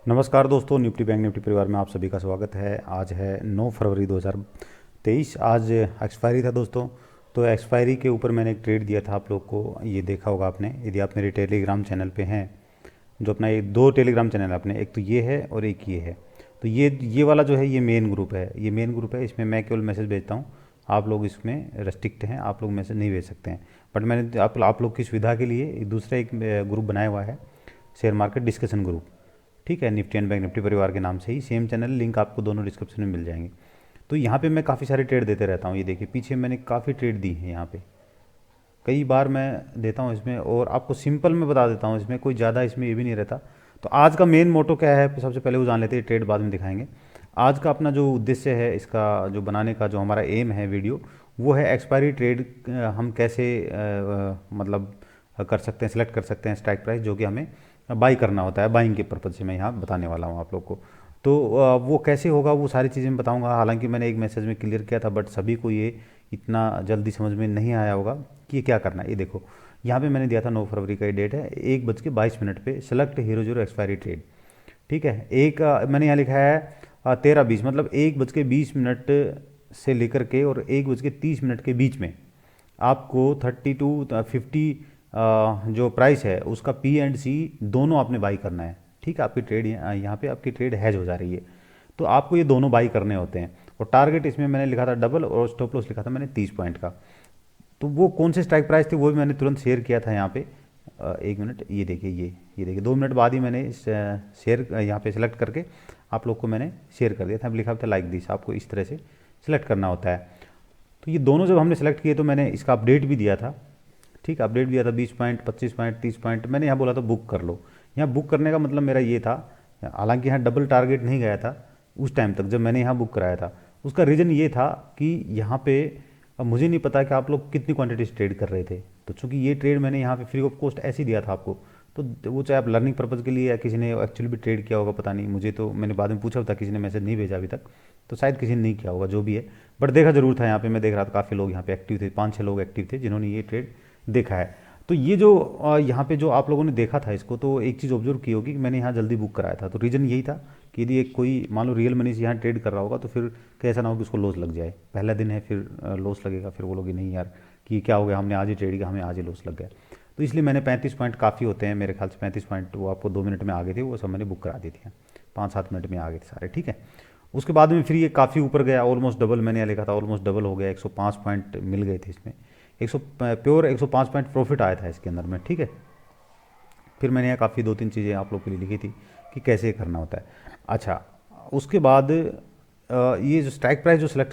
नमस्कार दोस्तों, Nifty bank Nifty परिवार में आप सभी का स्वागत है। आज है 9 फरवरी 2023। आज एक्सपायरी था दोस्तों। तो एक्सपायरी के ऊपर मैंने एक ट्रेड दिया था आप लोग को, ये देखा होगा आपने यदि आप मेरे टेलीग्राम चैनल पे हैं। जो अपना ये दो टेलीग्राम चैनल है अपने, एक तो ये है और एक ये है। तो ये वाला जो है ये मेन ग्रुप है, ये मेन ग्रुप है। इसमें मैं केवल मैसेज भेजता हूँ, आप लोग इसमें रेस्ट्रिक्ट हैं, आप लोग मैसेज नहीं भेज सकते हैं। बट मैंने आप लोग की सुविधा के लिए दूसरा एक ग्रुप बनाया हुआ है, शेयर मार्केट डिस्कशन ग्रुप। ठीक है, निफ्टी एंड बैंक निफ्टी परिवार के नाम से ही सेम चैनल, लिंक आपको दोनों डिस्क्रिप्शन में मिल जाएंगे। तो यहाँ पे मैं काफ़ी सारे ट्रेड देते रहता हूँ। ये देखिए पीछे मैंने काफ़ी ट्रेड दी है यहाँ पे, कई बार मैं देता हूँ इसमें, और आपको सिंपल में बता देता हूँ, इसमें कोई ज़्यादा इसमें ये भी नहीं रहता। तो आज का मेन मोटो क्या है सबसे पहले वो जान लेते हैं, ट्रेड बाद में दिखाएंगे। आज का अपना जो उद्देश्य है, इसका जो बनाने का जो हमारा एम है वीडियो, वो है एक्सपायरी ट्रेड हम कैसे मतलब कर सकते हैं, सेलेक्ट कर सकते हैं स्ट्राइक प्राइस जो कि हमें बाई करना होता है। बाइंग के पर्पज़ से मैं यहाँ बताने वाला हूँ आप लोग को। तो वो कैसे होगा वो सारी चीज़ें मैं बताऊँगा। हालांकि मैंने एक मैसेज में क्लियर किया था, बट सभी को ये इतना जल्दी समझ में नहीं आया होगा कि ये क्या करना है। ये देखो यहाँ पे मैंने दिया था 9 फरवरी का ये डेट है, 1:22 पे select hero zero expiry trade. ठीक है, मैंने यहाँ लिखा है 13:20, मतलब 1:20 से लेकर के और 1:30 के बीच में आपको 32-50 जो प्राइस है उसका पी एंड सी दोनों आपने बाई करना है। ठीक है, आपकी ट्रेड यहाँ पे आपकी ट्रेड हैज हो जा रही है, तो आपको ये दोनों बाई करने होते हैं। और टारगेट इसमें मैंने लिखा था डबल, और स्टॉप लॉस लिखा था मैंने 30 पॉइंट का। तो वो कौन से स्ट्राइक प्राइस थे वो भी मैंने तुरंत शेयर किया था यहाँ पे। एक मिनट, ये देखिए, ये देखिए 2 मिनट बाद ही मैंने शेयर यहाँ पे सिलेक्ट करके आप लोग को मैंने शेयर कर दिया था। लिखा था लाइक दिस, आपको इस तरह से सिलेक्ट करना होता है। तो ये दोनों जब हमने सेलेक्ट किए तो मैंने इसका अपडेट भी दिया था। ठीक है, अपडेट दिया था 20 पॉइंट, 25 पॉइंट, 30 पॉइंट। मैंने यहाँ बोला था बुक कर लो। यहाँ बुक करने का मतलब मेरा ये था, हालांकि यहाँ डबल टारगेट नहीं गया था उस टाइम तक जब मैंने यहाँ बुक कराया था। उसका रीज़न ये था कि यहाँ पे अब मुझे नहीं पता कि आप लोग कितनी क्वांटिटी ट्रेड कर रहे थे। तो चूंकि ये ट्रेड मैंने यहाँ पे फ्री ऑफ कॉस्ट ऐसे ही दिया था आपको, तो वो चाहे आप लर्निंग पर्पज़ के लिए या किसी ने एक्चुअली भी ट्रेड किया होगा पता नहीं, मुझे तो मैंने बाद में पूछा था, किसी ने मैसेज नहीं भेजा अभी तक, तो शायद किसी ने नहीं किया होगा, जो भी है। बट देखा जरूर था, यहाँ पे मैं देख रहा था काफ़ी लोग यहाँ पे एक्टिव थे, 5-6 लोग एक्टिव थे जिन्होंने ये ट्रेड देखा है। तो ये जो यहाँ पे जो आप लोगों ने देखा था इसको, तो एक चीज़ ऑब्जर्व की होगी कि मैंने यहाँ जल्दी बुक कराया था। तो रीज़न यही था कि यदि एक कोई मान लो रियल मनी से यहाँ ट्रेड कर रहा होगा तो फिर कैसा ना हो कि उसको लॉस लग जाए। पहला दिन है, फिर लॉस लगेगा, फिर बोलोगे नहीं यार कि क्या हो गया, हमने आज ही ट्रेड किया, हमें आज ही लॉस लग गया। तो इसलिए मैंने 35 पॉइंट काफ़ी होते हैं मेरे ख्याल से, 35 पॉइंट वो आपको 2 मिनट में आ गए थे, वो सब मैंने बुक करा दी थी, 5-7 मिनट में आ गए थे सारे। ठीक है, उसके बाद में फिर ये काफ़ी ऊपर गया, ऑलमोस्ट डबल, मैंने यहाँ लिखा था ऑलमोस्ट डबल हो गया, 105 पॉइंट मिल गए थे इसमें। 100 प्योर 105 पॉइंट प्रॉफिट आया था इसके अंदर में। ठीक है, फिर मैंने यहाँ काफ़ी 2-3 चीज़ें आप लोग के लिए लिखी थी कि कैसे करना होता है। अच्छा, उसके बाद ये जो स्ट्राइक प्राइस जो सिलेक्ट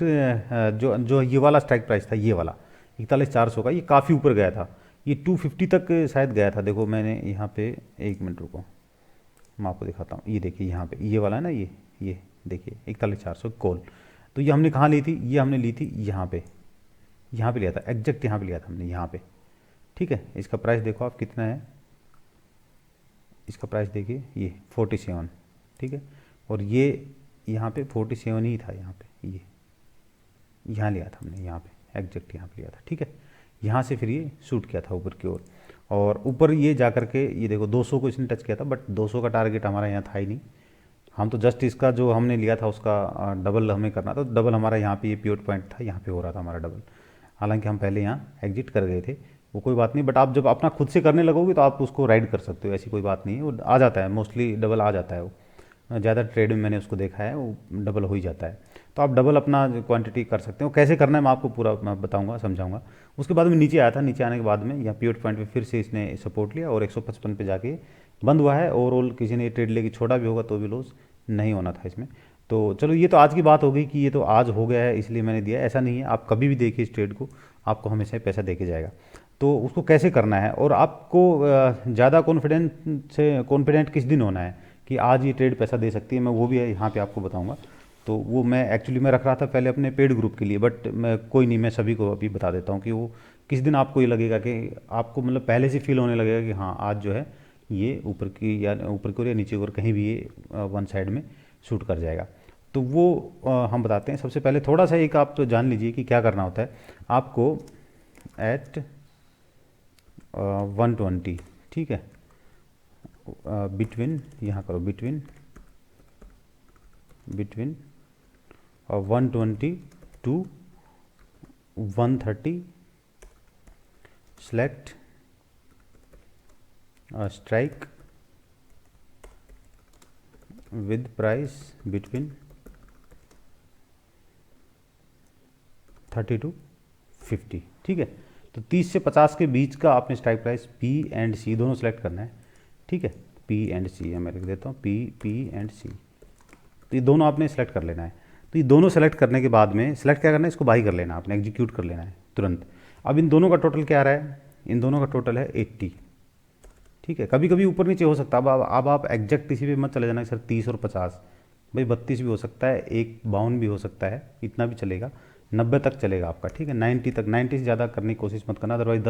जो जो ये वाला स्ट्राइक प्राइस था, ये वाला 41,400 का, ये काफ़ी ऊपर गया था, ये 250 तक शायद गया था। देखो मैंने यहाँ पे, एक मिनट रुको, मैं आपको दिखाता हूँ। ये देखिए यहाँ पे ये वाला है ना, ये देखिए 41,400 कॉल। तो ये हमने कहाँ ली थी, ये हमने ली थी यहाँ पे लिया था, एग्जैक्ट यहाँ पे लिया था हमने, यहाँ पे। ठीक है, इसका प्राइस देखो आप कितना है, इसका प्राइस देखिए ये 47। ठीक है, और ये यहाँ पे 47 ही था, यहाँ पे ये यहाँ लिया था हमने, यहाँ पे एग्जैक्ट यहाँ पे लिया था। ठीक है, यहाँ से फिर ये शूट किया था ऊपर की ओर, और ऊपर ये जा करके ये देखो 200 को इसने टच किया था, बट 200 का टारगेट हमारा यहाँ था ही नहीं। हम तो जस्ट इसका जो हमने लिया था उसका डबल हमें करना था, तो डबल हमारा यहाँ पे ये प्योर पॉइंट था, यहाँ पे हो रहा था हमारा डबल। हालांकि हम पहले यहाँ एग्जिट कर गए थे, वो कोई बात नहीं। बट आप जब अपना खुद से करने लगोगे तो आप उसको राइड कर सकते हो, ऐसी कोई बात नहीं है, वो आ जाता है, मोस्टली डबल आ जाता है। वो ज़्यादा ट्रेड में मैंने उसको देखा है, वो डबल हो ही जाता है। तो आप डबल अपना क्वांटिटी कर सकते हो। कैसे करना है मैं आपको पूरा मैं बताऊंगा, समझाऊंगा। उसके बाद में नीचे आया था, नीचे आने के बाद में यहाँ पिवट पॉइंट पे फिर से इसने सपोर्ट लिया और 155 पे जाके बंद हुआ है। ओवरऑल किसी ने ट्रेड लेके छोड़ा भी होगा तो भी लॉस नहीं होना था इसमें। तो चलो, ये तो आज की बात हो गई कि ये तो आज हो गया है इसलिए मैंने दिया, ऐसा नहीं है। आप कभी भी देखिए इस ट्रेड को, आपको हमेशा ही पैसा देके जाएगा। तो उसको कैसे करना है, और आपको ज़्यादा कॉन्फिडेंट किस दिन होना है कि आज ये ट्रेड पैसा दे सकती है, मैं वो भी यहाँ पे आपको बताऊंगा। तो वो मैं एक्चुअली मैं रख रहा था पहले अपने पेड ग्रुप के लिए, बट मैं कोई नहीं, मैं सभी को अभी बता देता हूँ कि वो किस दिन आपको ये लगेगा कि आपको मतलब पहले से फील होने लगेगा कि हाँ आज जो है ये ऊपर की या ऊपर की ओर या नीचे की ओर कहीं भी ये वन साइड में शूट कर जाएगा। तो वो हम बताते हैं। सबसे पहले थोड़ा सा एक आप तो जान लीजिए कि क्या करना होता है आपको एट 120। ठीक है, बिटवीन, यहाँ करो between between 120 to 130, select a strike with price between 30 to 50। ठीक है, तो 30 से 50 के बीच का आपने स्ट्राइक प्राइस पी एंड सी दोनों सेलेक्ट करना है। ठीक है, पी एंड सी मैं लिख देता हूँ, पी एंड सी, तो ये दोनों आपने सेलेक्ट कर लेना है। तो ये दोनों सेलेक्ट करने के बाद में सेलेक्ट क्या करना है, इसको बाई कर लेना, आपने एग्जीक्यूट कर लेना है तुरंत। अब इन दोनों का टोटल क्या आ रहा है, इन दोनों का टोटल है 80। ठीक है, कभी कभी ऊपर नीचे हो सकता है। अब आप एग्जैक्ट इसी पे मत चले जाना सर 30 और 50, भाई 32 भी हो सकता है, 1 52 भी हो सकता है, इतना भी चलेगा, 90 तक चलेगा आपका। ठीक है, 90 तक, 90 से ज़्यादा करने की कोशिश मत करना, अदरवाइज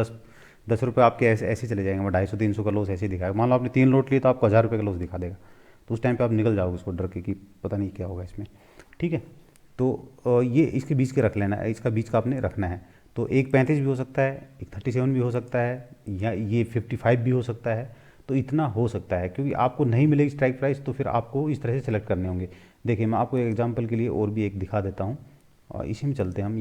10 रुपये आपके ऐसे चले जाएंगे। मैं 250 300 का लॉस ऐसे ही दिखाएगा। मान लो आपने 3 लोट लिए तो आपको 1000 रुपये का लॉस दिखा देगा, तो उस टाइम पे आप निकल जाओगे उसको डर के कि पता नहीं क्या होगा इसमें। ठीक है, तो ये इसके बीच के रख लेना है, इसका बीच का आपने रखना है। तो एक 35 भी हो सकता है, एक 37 भी हो सकता है, या ये 55 भी हो सकता है। तो इतना हो सकता है, क्योंकि आपको नहीं मिलेगी स्ट्राइक प्राइस तो फिर आपको इस तरह से सेलेक्ट करने होंगे। देखिए मैं आपको एक एग्जांपल के लिए और भी एक दिखा देता हूँ, और इसी में चलते हैं हम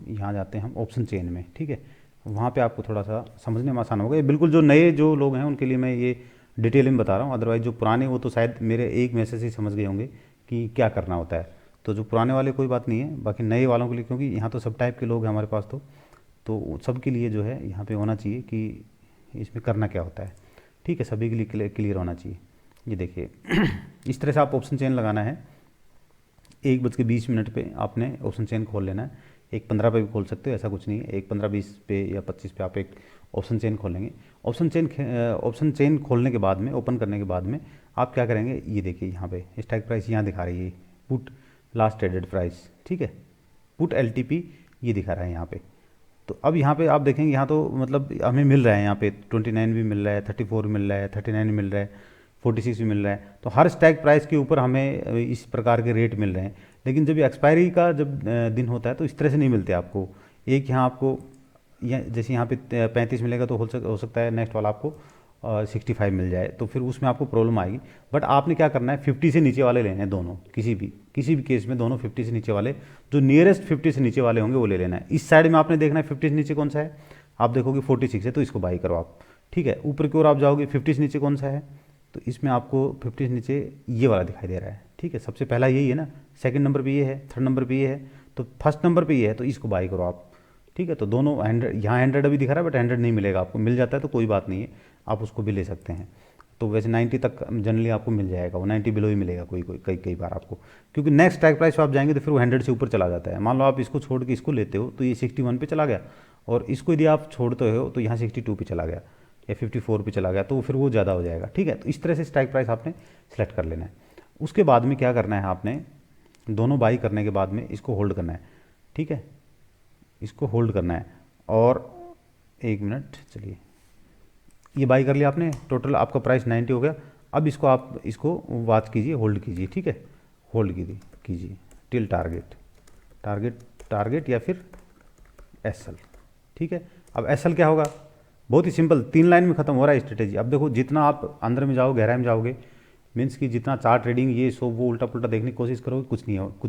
यहाँ जाते हैं हम ऑप्शन चेन में। ठीक है, वहाँ पे आपको थोड़ा सा समझने में आसान होगा। ये बिल्कुल जो नए जो लोग हैं उनके लिए मैं ये डिटेल में बता रहा हूँ, अदरवाइज जो पुराने वो तो शायद मेरे एक मैसेज से समझ गए होंगे कि क्या करना होता है। तो जो पुराने वाले कोई बात नहीं है, बाकी नए वालों के लिए, क्योंकि यहाँ तो सब टाइप के लोग हैं हमारे पास, तो सबके लिए जो है यहाँ पे होना चाहिए कि इसमें करना क्या होता है। ठीक है, सभी के लिए क्लियर होना चाहिए। ये देखिए इस तरह से आप ऑप्शन चेन लगाना है। 1:20 पे आपने ऑप्शन चेन खोल लेना है। 1:15 पे भी खोल सकते हो, ऐसा कुछ नहीं है। 1:15 20 पे या 25 पे आप एक ऑप्शन चेन खोलेंगे। ऑप्शन चेन खोलने के बाद में, ओपन करने के बाद में आप क्या करेंगे, ये देखिए यहाँ पे स्ट्राइक प्राइस यहाँ दिखा रही है, पुट लास्ट ट्रेडेड प्राइस। ठीक है, पुट LTP ये दिखा रहा है यहाँ पे। तो अब यहाँ पे आप देखेंगे, यहाँ तो मतलब हमें मिल रहा है, यहाँ पे 29 भी मिल रहा है, 34 मिल रहा है, 39 मिल रहा है, 46 भी मिल रहा है। तो हर स्ट्राइक प्राइस के ऊपर हमें इस प्रकार के रेट मिल रहे हैं। लेकिन जब एक्सपायरी का जब दिन होता है तो इस तरह से नहीं मिलते आपको। एक यहाँ आपको जैसे यहाँ पे 35 मिलेगा तो हो सकता है नेक्स्ट वाला आपको 65 मिल जाए, तो फिर उसमें आपको प्रॉब्लम आएगी। बट आपने क्या करना है, 50 से नीचे वाले लेने हैं दोनों, किसी भी केस में दोनों 50 से नीचे वाले, जो नियरेस्ट 50 से नीचे वाले होंगे वो ले लेना है। इस साइड में आपने देखना है 50 से नीचे कौन सा है, आप देखोगे 46 है तो इसको बाई करो आप। ठीक है, ऊपर की ओर आप जाओगे 50 से नीचे कौन सा है, तो इसमें आपको 50 से नीचे ये वाला दिखाई दे रहा है। ठीक है, सबसे पहला यही है ना, सेकंड नंबर पे ये है, थर्ड नंबर पे ये है, तो फर्स्ट नंबर पे ये है, तो इसको बाई करो आप। ठीक है, तो दोनों 100, यहाँ 100 अभी दिखा रहा है बट 100 नहीं मिलेगा आपको, मिल जाता है तो कोई बात नहीं है, आप उसको भी ले सकते हैं। तो वैसे 90 तक जनरली आपको मिल जाएगा, वो 90 बिलो ही मिलेगा कई बार आपको, क्योंकि नेक्स्ट स्ट्राइक प्राइस आप जाएंगे तो फिर वो 100 से ऊपर चला जाता है। मान लो आप इसको छोड़ के इसको लेते हो तो ये 61 पे चला गया, और इसको यदि आप छोड़ते हो तो यहाँ 62 पे चला गया या 54 पे चला गया, तो फिर वो ज़्यादा हो जाएगा। ठीक है, तो इस तरह से स्ट्राइक प्राइस आपने सेलेक्ट कर लेना है। उसके बाद में क्या करना है, आपने दोनों बाई करने के बाद में इसको होल्ड करना है। ठीक है, इसको होल्ड करना है, और 1 मिनट चलिए, ये बाई कर लिया आपने, टोटल आपका प्राइस 90 हो गया। अब आप इसको वॉच कीजिए, होल्ड कीजिए। ठीक है, होल्ड कीजिए टिल टारगेट या फिर SL। ठीक है, अब SL क्या होगा, बहुत ही सिंपल, 3 लाइन में खत्म हो रहा है स्ट्रेटेजी। अब देखो जितना आप अंदर में जाओगे, गहराई में जाओगे, मीन्स कि जितना चार्ट ट्रेडिंग ये सो वो उल्टा पुल्टा देखने की कोशिश करोगे, कुछ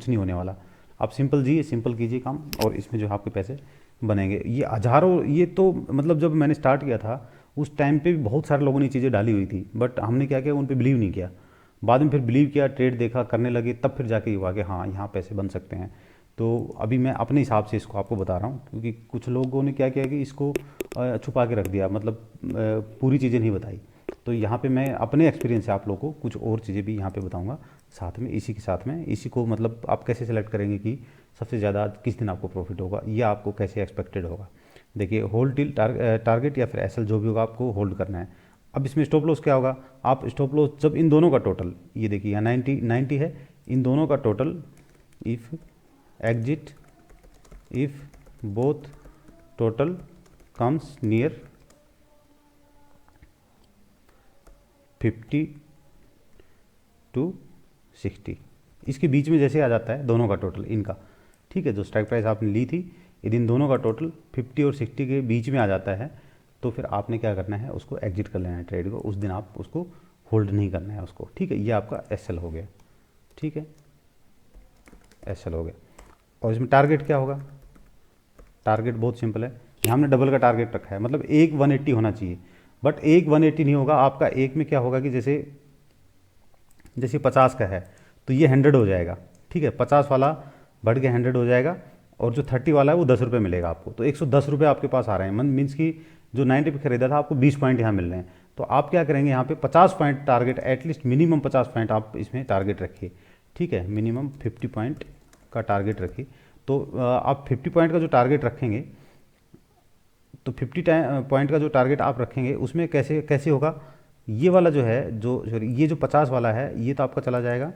नहीं होने वाला। आप सिंपल कीजिए काम, और इसमें जो आपके पैसे बनेंगे। ये हज़ारों, ये तो मतलब जब मैंने स्टार्ट किया था उस टाइम पे भी बहुत सारे लोगों ने चीज़ें डाली हुई थी, बट हमने क्या किया, उन पे बिलीव नहीं किया। बाद में फिर बिलीव किया, ट्रेड देखा, करने लगे, तब फिर जाके हुआ कि हाँ यहाँ पैसे बन सकते हैं। तो अभी मैं अपने हिसाब से इसको आपको बता रहा हूँ, क्योंकि कुछ लोगों ने क्या किया कि इसको छुपा के रख दिया, मतलब पूरी चीज़ें नहीं बताई। तो यहाँ पे मैं अपने एक्सपीरियंस से आप लोगों को कुछ और चीज़ें भी यहाँ पे बताऊँगा साथ में, इसी के साथ में। इसी को मतलब आप कैसे सेलेक्ट करेंगे कि सबसे ज़्यादा किस दिन आपको प्रॉफिट होगा, या आपको कैसे एक्सपेक्टेड होगा। देखिए, होल्ड टिल टारगेट या फिर SL जो भी होगा आपको होल्ड करना है। अब इसमें स्टॉप लॉस क्या होगा, आप स्टॉप लॉस जब इन दोनों का टोटल, ये देखिए यहाँ 90 है, इन दोनों का total, if exit if both total comes near 50 to 60, इसके बीच में जैसे आ जाता है दोनों का टोटल इनका। ठीक है, जो स्ट्राइक प्राइस आपने ली थी, यदि इन दोनों का टोटल 50 और 60 के बीच में आ जाता है, तो फिर आपने क्या करना है, उसको एग्जिट कर लेना है ट्रेड को। उस दिन आप उसको होल्ड नहीं करना है उसको। ठीक है, ये आपका SL हो गया। ठीक है, SL हो गया। और इसमें टारगेट क्या होगा, टारगेट बहुत सिंपल है, यहाँ हमने डबल का टारगेट रखा है, मतलब एक 180 होना चाहिए, बट एक 180 नहीं होगा आपका। एक में क्या होगा कि जैसे जैसे 50 का है तो ये 100 हो जाएगा, ठीक है, 50 वाला बढ़ के 100 हो जाएगा, और जो 30 वाला है वो 10 रुपये मिलेगा आपको, तो 110 रुपये आपके पास आ रहे हैं। मीन्स कि जो 90 पे खरीदा था आपको 20 पॉइंट यहाँ मिल रहे हैं। तो आप क्या करेंगे, यहाँ पे 50 point target, at least minimum 50 point आप इसमें टारगेट रखिए, ठीक है, मिनिमम 50 पॉइंट का टारगेट रखिए। तो आप 50 पॉइंट का जो टारगेट रखेंगे, तो 50 पॉइंट का जो टारगेट आप रखेंगे उसमें कैसे कैसे होगा, ये वाला जो है, जो सॉरी ये जो 50 वाला है ये तो आपका चला जाएगा,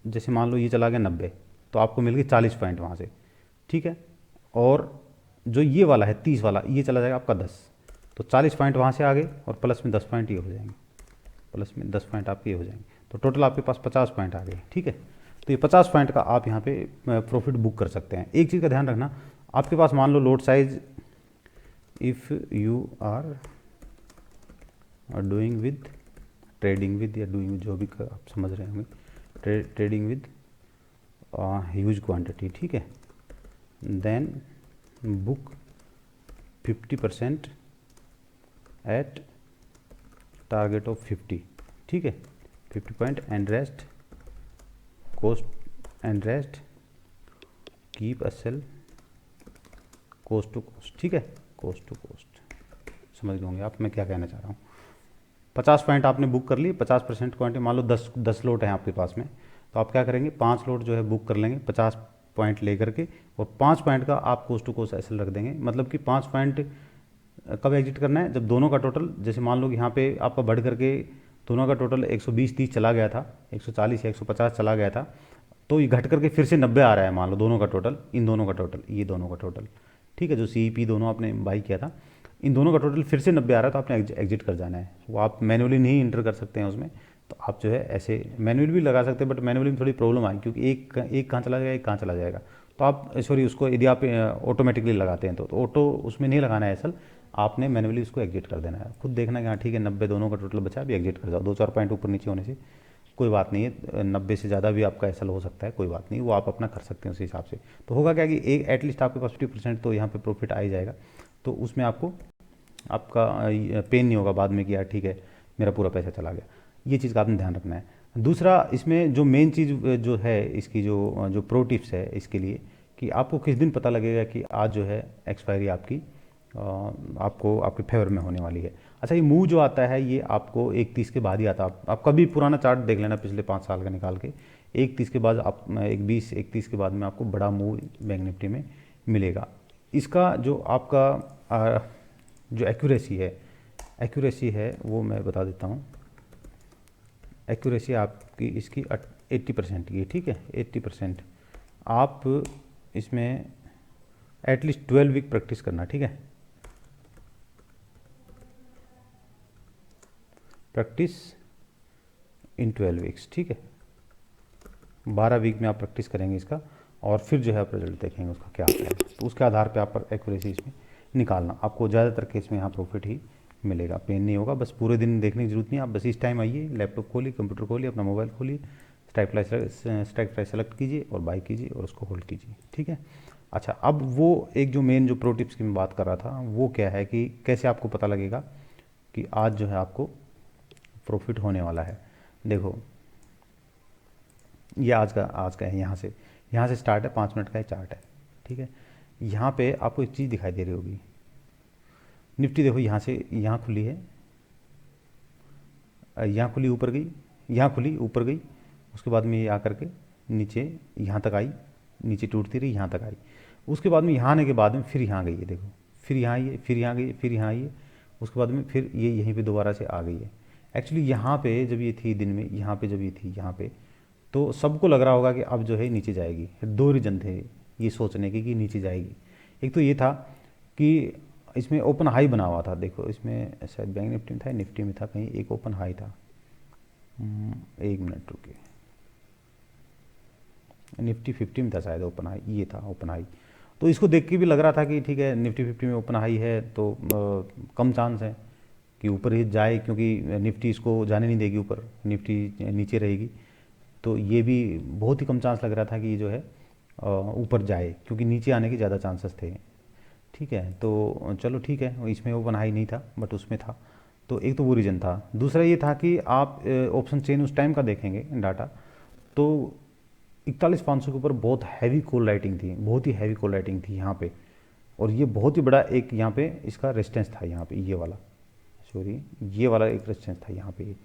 जैसे मान लो ये चला गया 90, तो आपको मिल गए 40 पॉइंट वहाँ से, ठीक है। और जो ये वाला है 30 वाला, ये चला जाएगा आपका 10, तो 40 पॉइंट वहाँ से आ गए, और प्लस में 10 पॉइंट ये हो जाएंगे, प्लस में 10 पॉइंट आपके ये हो जाएंगे, तो टोटल आपके पास 50 पॉइंट आ गए, ठीक है। तो ये 50 पॉइंट का आप यहाँ पे प्रॉफिट बुक कर सकते हैं। एक चीज़ का ध्यान रखना, आपके पास मान लो lot size, if you are doing with trading with, या डूइंग जो भी आप समझ रहे होंगे, ट्रेडिंग विद ह्यूज क्वांटिटी, ठीक है, then book 50% at target of 50, ठीक है, 50 point and rest cost and rest keep SL cost to cost, ठीक है, कॉस्ट टू कॉस्ट, समझ गए होंगे आप मैं क्या कहना चाह रहा हूँ। 50 पॉइंट आपने बुक कर लिए, 50% क्वांटिटी, मान लो 10 लोट हैं आपके पास में, तो आप क्या करेंगे, 5 लोट जो है बुक कर लेंगे 50 पॉइंट लेकर के, और 5 पॉइंट का आप कोस्ट टू कोस्ट एसएल रख देंगे। मतलब कि 5 पॉइंट कब एग्जिट करना है, जब दोनों का टोटल, जैसे मान लो कि यहाँ पे आपका बढ़ करके दोनों का टोटल 120-30 चला गया था, 140 या 150 चला गया था, तो ये घट करके फिर से 90 आ रहा है, मान लो दोनों का टोटल, इन दोनों का टोटल, ये दोनों का टोटल, ठीक है, जो CEP दोनों आपने बाई किया था, इन दोनों का टोटल फिर से 90 आ रहा है, तो आपने एग्जिट कर जाना है। वो आप मैनुअली नहीं इंटर कर सकते हैं उसमें, तो आप जो है ऐसे मैनुअली भी लगा सकते हैं, बट मैनुअली में थोड़ी प्रॉब्लम आएगी, क्योंकि एक कहाँ चला जाएगा, एक कहाँ चला जाएगा। तो आप सॉरी उसको यदि आप ऑटोमेटिकली लगाते हैं तो ऑटो उसमें नहीं लगाना है असल, आपने मैनुअली उसको एग्जिट कर देना है। खुद देखना कि हाँ ठीक है 90 दोनों का टोटल बचा, अभी एग्जिट कर जाओ, 2-4 पॉइंट ऊपर नीचे होने से कोई बात नहीं है, 90 से ज़्यादा भी आपका एसएल हो सकता है, कोई बात नहीं, वो आप अपना कर सकते हैं उस हिसाब से। तो होगा क्या कि एक एटलीस्ट आपके पास 50% तो यहाँ पे प्रॉफिट आ ही जाएगा, तो उसमें आपको आपका पेन नहीं होगा बाद में कि यार ठीक है मेरा पूरा पैसा चला गया। ये चीज़ का आपने ध्यान रखना है। दूसरा, इसमें जो मेन चीज़ जो है इसकी जो जो प्रो टिप्स है इसके लिए, कि आपको किस दिन पता लगेगा कि आज जो है एक्सपायरी आपकी आपको आपके फेवर में होने वाली है। अच्छा, ये मूव जो आता है ये आपको 1:30 के बाद ही आता है। आप कभी पुराना चार्ट देख लेना पिछले 5 साल का निकाल के, 1:30 के बाद आप 1:20-1:30 के बाद में आपको बड़ा मूव बैंक निफ्टी में मिलेगा। इसका जो आपका जो एक्यूरेसी है वो मैं बता देता हूँ। एक्यूरेसी आपकी इसकी 80% की है, ठीक है, 80%। आप इसमें एटलीस्ट 12 वीक प्रैक्टिस करना, ठीक है, प्रैक्टिस इन 12 वीक्स, ठीक है, 12 वीक में आप प्रैक्टिस करेंगे इसका, और फिर जो है आप रिजल्ट देखेंगे उसका क्या आता है, तो उसके आधार पे आप एक्यूरेसी इसमें निकालना। आपको ज़्यादातर केस में यहाँ प्रॉफिट ही मिलेगा, पेन नहीं होगा। बस पूरे दिन देखने की जरूरत नहीं है, आप बस इस टाइम आइए, लैपटॉप खोलिए, कंप्यूटर खोलिए, अपना मोबाइल खोलिए, स्ट्राइक प्राइस सेलेक्ट कीजिए और बाई कीजिए और उसको होल्ड कीजिए, ठीक है। अच्छा, अब वो एक जो मेन जो प्रो टिप्स की मैं बात कर रहा था वो क्या है कि कैसे आपको पता लगेगा कि आज जो है आपको प्रॉफिट होने वाला है। देखो, ये आज का है, यहाँ से स्टार्ट है, 5 मिनट का ये चार्ट है, ठीक है। यहाँ पे आपको एक चीज़ दिखाई दे रही होगी, निफ्टी देखो यहाँ से यहाँ खुली है, यहाँ खुली ऊपर गई, यहाँ खुली ऊपर गई, उसके बाद में ये आकर के नीचे यहाँ तक आई, नीचे टूटती रही, यहाँ तक आई, उसके बाद में यहाँ आने के बाद में फिर यहाँ गई है, देखो फिर यहाँ आई है, फिर यहाँ गई, फिर यहाँ आई है, उसके बाद में फिर ये यहीं पे दोबारा से आ गई है। एक्चुअली यहाँ पे जब ये थी दिन में, यहाँ पे जब ये थी यहाँ पे, तो सबको लग रहा होगा कि अब जो है नीचे जाएगी। 2 रीजन थे ये सोचने के कि नीचे जाएगी। एक तो ये था कि इसमें ओपन हाई बना हुआ था, देखो इसमें शायद बैंक निफ्टी में था, निफ्टी में था, कहीं एक ओपन हाई था, 1 मिनट रुकिए, निफ्टी 50 में था शायद ओपन हाई, ये था ओपन हाई। तो इसको देख के भी लग रहा था कि ठीक है निफ्टी 50 में ओपन हाई है तो कम चांस है कि ऊपर ही जाए, क्योंकि निफ्टी इसको जाने नहीं देगी ऊपर, निफ्टी नीचे रहेगी। तो ये भी बहुत ही कम चांस लग रहा था कि ये जो है ऊपर जाए, क्योंकि नीचे आने के ज़्यादा चांसेस थे। ठीक है, तो चलो ठीक है, इसमें ओपन हाई नहीं था बट उसमें था। तो एक तो वो रीज़न था। दूसरा ये था कि आप ऑप्शन चेन उस टाइम का देखेंगे डाटा, तो 41,500 के ऊपर बहुत हैवी कॉल राइटिंग थी, बहुत ही हैवी कॉल राइटिंग थी यहाँ पे। और ये बहुत ही बड़ा एक यहाँ पे इसका रेजिस्टेंस था, यहाँ पे ये वाला, सॉरी ये वाला एक रेजिस्टेंस था यहाँ पे।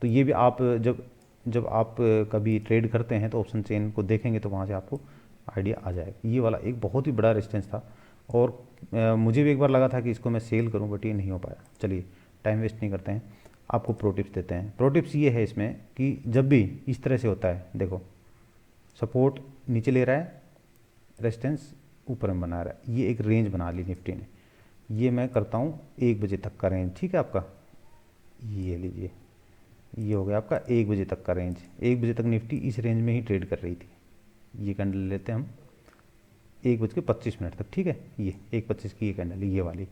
तो ये भी आप जब जब आप कभी ट्रेड करते हैं तो ऑप्शन चेन को देखेंगे तो वहाँ से आपको आइडिया आ जाएगा। ये वाला एक बहुत ही बड़ा रेजिस्टेंस था, और मुझे भी एक बार लगा था कि इसको मैं सेल करूं, बट ये नहीं हो पाया। चलिए टाइम वेस्ट नहीं करते हैं, आपको प्रो टिप्स देते हैं। प्रो टिप्स ये है इसमें कि जब भी इस तरह से होता है, देखो सपोर्ट नीचे ले रहा है, रेजिस्टेंस ऊपर में बना रहा है, ये एक रेंज बना ली निफ्टी ने। ये मैं करता हूँ 1 बजे तक का रेंज, ठीक है आपका, ये लीजिए, ये हो गया आपका 1 बजे तक का रेंज। 1 बजे तक निफ्टी इस रेंज में ही ट्रेड कर रही थी। ये कैंडल लेते हैं हम 1:25 तक, ठीक है, ये 1:25 की ये कैंडल, ये वाली।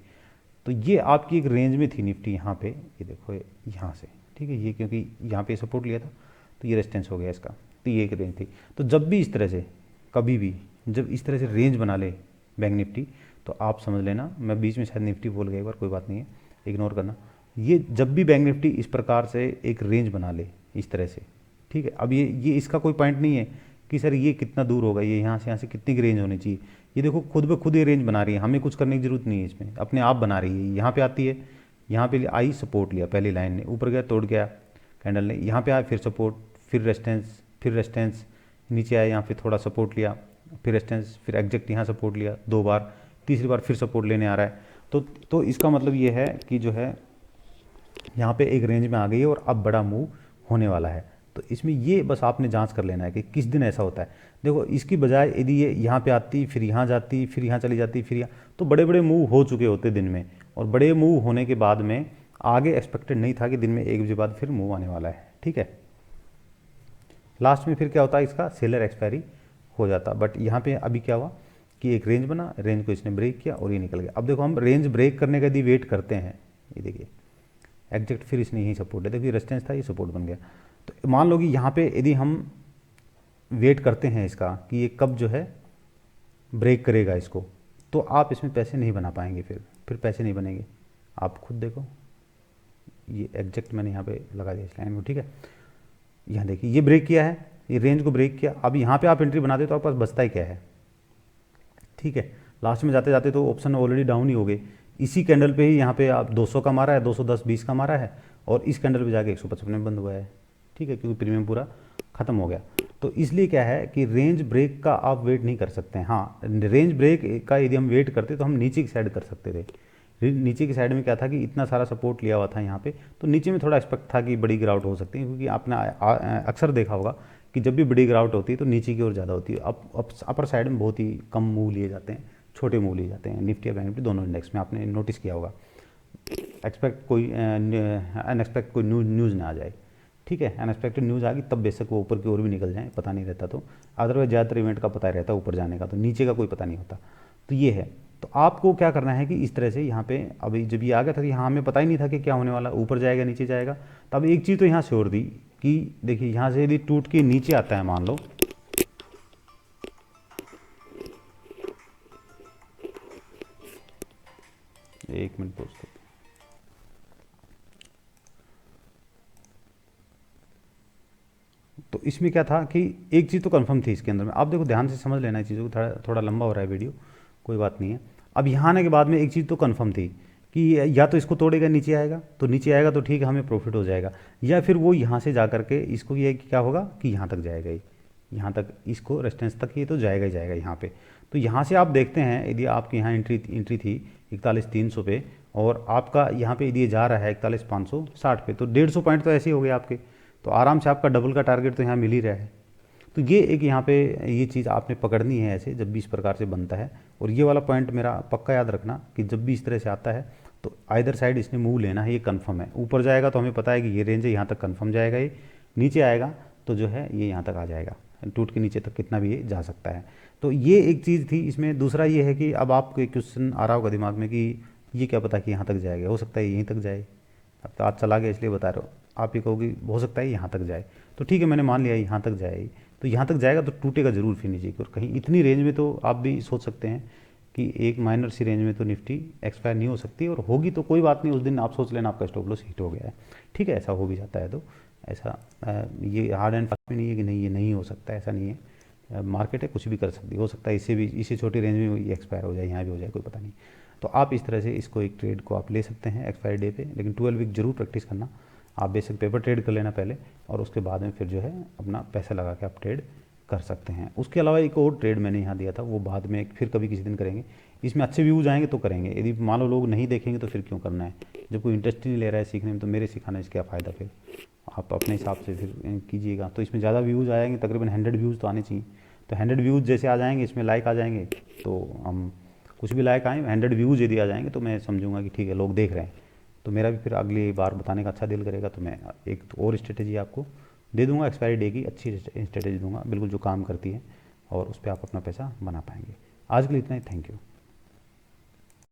तो ये आपकी एक रेंज में थी निफ्टी यहाँ पे, ये देखो यहाँ से, ठीक है, ये क्योंकि यहाँ पे सपोर्ट लिया था तो ये रेजिस्टेंस हो गया इसका, तो ये एक रेंज थी। तो जब भी इस तरह से, कभी भी जब इस तरह से रेंज बना ले बैंक निफ्टी, तो आप समझ लेना, मैं बीच में शायद निफ्टी बोल गया एक बार, कोई बात नहीं है, इग्नोर करना। ये जब भी बैंक निफ्टी इस प्रकार से एक रेंज बना ले इस तरह से, ठीक है, अब ये इसका कोई पॉइंट नहीं है कि सर ये कितना दूर होगा, ये यहाँ से कितनी की रेंज होनी चाहिए। ये देखो खुद ब खुद ये रेंज बना रही है, हमें कुछ करने की जरूरत नहीं है, इसमें अपने आप बना रही है। यहाँ पे आती है, यहाँ पे आई सपोर्ट लिया, पहली लाइन ने ऊपर गया, तोड़ गया कैंडल ने, यहाँ पे आया फिर सपोर्ट, फिर रेजिस्टेंस, फिर रेजिस्टेंस, नीचे आया, यहाँ पे थोड़ा सपोर्ट लिया, फिर रेजिस्टेंस, फिर एग्जैक्ट यहाँ सपोर्ट लिया 2 बार, तीसरी बार फिर सपोर्ट लेने आ रहा है। तो इसका मतलब ये है कि जो है यहाँ पे एक रेंज में आ गई है और अब बड़ा मूव होने वाला है। तो इसमें ये बस आपने जांच कर लेना है कि किस दिन ऐसा होता है। देखो इसकी बजाय यदि ये यहाँ पे आती, फिर यहाँ जाती, फिर यहाँ चली जाती, फिर यहाँ, तो बड़े बड़े मूव हो चुके होते दिन में, और बड़े मूव होने के बाद में आगे एक्सपेक्टेड नहीं था कि दिन में 1 बजे बाद फिर मूव आने वाला है, ठीक है। लास्ट में फिर क्या होता है, इसका सेलर एक्सपायरी हो जाता। बट यहाँ पे अभी क्या हुआ कि एक रेंज बना, रेंज को इसने ब्रेक किया और ये निकल गया। अब देखो हम रेंज ब्रेक करने का यदि वेट करते हैं, ये देखिए एग्जैक्ट फिर इसने यही सपोर्ट है, देखिए रेजिस्टेंस था, ये सपोर्ट बन गया। तो मान लो कि यहाँ पे यदि हम वेट करते हैं इसका कि ये कब जो है ब्रेक करेगा इसको, तो आप इसमें पैसे नहीं बना पाएंगे, फिर पैसे नहीं बनेंगे। आप खुद देखो, ये एग्जैक्ट मैंने यहाँ पे लगा दिया इस लाइन को, ठीक है। यहाँ देखिए ये ब्रेक किया है, ये रेंज को ब्रेक किया। अब यहाँ पे आप एंट्री बनाते तो आपके पास बचता ही क्या है, ठीक है। लास्ट में जाते जाते तो ऑप्शन ऑलरेडी डाउन ही हो गए। इसी कैंडल पे ही यहाँ पे आप 200 का मारा है, 210-20 का मारा है, और इस कैंडल पे जाके 155 में बंद हुआ है, ठीक है, क्योंकि प्रीमियम पूरा खत्म हो गया। तो इसलिए क्या है कि रेंज ब्रेक का आप वेट नहीं कर सकते हैं। हाँ, रेंज ब्रेक का यदि हम वेट करते तो हम नीचे की साइड कर सकते थे। नीचे की साइड में क्या था कि इतना सारा सपोर्ट लिया हुआ था यहाँ पे, तो नीचे में थोड़ा एक्सपेक्ट था कि बड़ी गिरावट हो सकती है, क्योंकि आपने अक्सर देखा होगा कि जब भी बड़ी गिरावट होती है तो नीचे की ओर ज़्यादा होती है। अपर साइड में बहुत ही कम मूव लिए जाते हैं, छोटे मूव लिए जाते हैं, निफ्टी या बैंक निफ्टी दोनों इंडेक्स में, आपने नोटिस किया होगा। अनएक्सपेक्ट कोई न्यूज़ ना आ जाए, ठीक है, अनएक्सपेक्टेड न्यूज़ आ गई तब बेशक वो ऊपर की ओर भी निकल जाए, पता नहीं रहता। तो अदरवाइज ज़्यादातर इवेंट का पता रहता है ऊपर जाने का, तो नीचे का कोई पता नहीं होता। तो ये है, तो आपको क्या करना है कि इस तरह से यहाँ पे अभी जब ये आ गया था, यहाँ हमें पता ही नहीं था कि क्या होने वाला, ऊपर जाएगा नीचे जाएगा। तब एक चीज़ तो यहाँ श्योर दी कि देखिए यहाँ से यदि टूट के नीचे आता है, मान लो एक मिनट दोस्तों, तो इसमें क्या था कि एक चीज़ तो कंफर्म थी इसके अंदर में। आप देखो ध्यान से समझ लेना है चीज़ों को, थोड़ा लंबा हो रहा है वीडियो, कोई बात नहीं है। अब यहाँ आने के बाद में एक चीज़ तो कंफर्म थी कि या तो इसको तोड़ेगा नीचे आएगा, तो नीचे आएगा तो ठीक है, हमें प्रॉफिट हो जाएगा, या फिर वो यहाँ से जा करके इसको ये क्या होगा कि यहाँ तक जाएगा, ही यहाँ तक, इसको रेजिस्टेंस तक ये तो जाएगा ही जाएगा यहाँ पे। तो यहाँ से आप देखते हैं यदि आपकी यहाँ एंट्री थी 41,300 पे, और आपका यहाँ पे यदि ये जा रहा है 41,560 पे, तो 150 पॉइंट तो ऐसे ही हो गए आपके। तो आराम से आपका डबल का टारगेट तो यहाँ मिल ही रहा है। तो ये एक यहाँ पे ये चीज़ आपने पकड़नी है ऐसे, जब भी इस प्रकार से बनता है। और ये वाला पॉइंट मेरा पक्का याद रखना कि जब भी इस तरह से आता है तो आइदर साइड इसने मूव लेना है, ये कंफर्म है। ऊपर जाएगा तो हमें पता है कि ये रेंज है, यहाँ तक कंफर्म जाएगा, ये नीचे आएगा तो जो है ये यहाँ तक आ जाएगा, टूट के नीचे तक कितना भी ये जा सकता है। तो ये एक चीज़ थी इसमें। दूसरा ये है कि अब आपको एक क्वेश्चन आ रहा होगा दिमाग में कि ये क्या पता कि यहाँ तक जाएगा, हो सकता है यहीं तक जाए। अब तो आज चला गया इसलिए बता रहा हूँ, आप ये कहोगे हो सकता है यहाँ तक जाए, तो ठीक है मैंने मान लिया यहाँ तक जाए, तो यहाँ तक जाएगा तो टूटेगा जरूर फिर नीचे की ओर कहीं। इतनी रेंज में तो आप भी सोच सकते हैं कि एक माइनर सी रेंज में तो निफ्टी एक्सपायर नहीं हो सकती, और होगी तो कोई बात नहीं, उस दिन आप सोच लेना आपका स्टॉप लॉस हिट हो गया है, ठीक है, ऐसा हो भी जाता है। तो ऐसा ये हार्ड एंड फास्ट भी नहीं है कि नहीं ये नहीं हो सकता, ऐसा नहीं है। मार्केट है, कुछ भी कर सकती, हो सकता है इससे भी, इसी छोटी रेंज में ये एक्सपायर हो जाए, यहाँ भी हो जाए, कोई पता नहीं। तो आप इस तरह से इसको एक ट्रेड को आप ले सकते हैं एक्सपायरी डे पे, लेकिन 12 वीक जरूर प्रैक्टिस करना। आप बेसिक पेपर ट्रेड कर लेना पहले, और उसके बाद में फिर जो है अपना पैसा लगा के आप ट्रेड कर सकते हैं। उसके अलावा एक और ट्रेड मैंने यहाँ दिया था, वो बाद में फिर कभी किसी दिन करेंगे। इसमें अच्छे व्यूज़ आएंगे तो करेंगे, यदि मान लो लोग नहीं देखेंगे तो फिर क्यों करना है, जब कोई इंटरेस्ट ही नहीं ले रहा है सीखने में तो मेरे सिखाने से क्या फ़ायदा। फिर आप अपने हिसाब से फिर कीजिएगा। तो इसमें ज़्यादा व्यूज़ आएंगे, तकरीबन 100 व्यूज़ तो आने चाहिए। तो 100 व्यूज़ जैसे आ जाएंगे, इसमें लाइक आ जाएंगे, तो हम कुछ भी लाइक आए, 100 व्यूज़ यदि आ जाएंगे तो मैं समझूंगा कि ठीक है लोग देख रहे हैं, तो मेरा भी फिर अगली बार बताने का अच्छा दिल करेगा। तो मैं एक तो और स्ट्रेटेजी आपको दे दूंगा, एक्सपायरी डे की अच्छी स्ट्रेटेजी दूंगा बिल्कुल, जो काम करती है, और उस पर आप अपना पैसा बना पाएंगे। आज के लिए इतना ही, थैंक यू।